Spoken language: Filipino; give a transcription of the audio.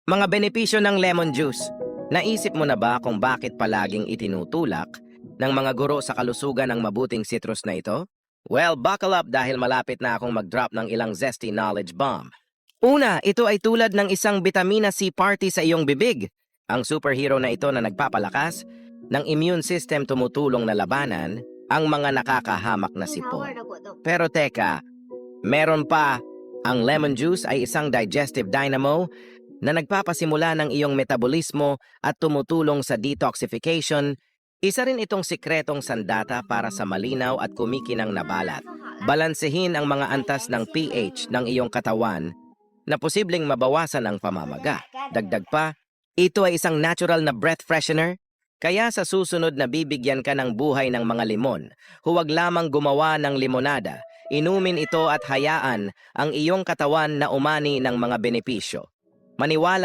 Mga benepisyo ng lemon juice. Naisip mo na ba kung bakit palaging itinutulak ng mga guro sa kalusugan ang mabuting citrus na ito? Well, buckle up dahil malapit na akong mag-drop ng ilang zesty knowledge bomb. Una, ito ay tulad ng isang vitamina C party sa iyong bibig. Ang superhero na ito na nagpapalakas ng immune system tumutulong na labanan ang mga nakakahamak na sipon. Pero teka, meron pa, ang lemon juice ay isang digestive dynamo na nagpapasimula ng iyong metabolismo at tumutulong sa detoxification. Isa rin itong sikretong sandata para sa malinaw at kumikinang na balat. Balansehin ang mga antas ng pH ng iyong katawan na posibleng mabawasan ang pamamaga. Dagdag pa, ito ay isang natural na breath freshener. Kaya sa susunod na bibigyan ka ng buhay ng mga limon, huwag lamang gumawa ng limonada. Inumin ito at hayaan ang iyong katawan na umani ng mga benepisyo. Maniwala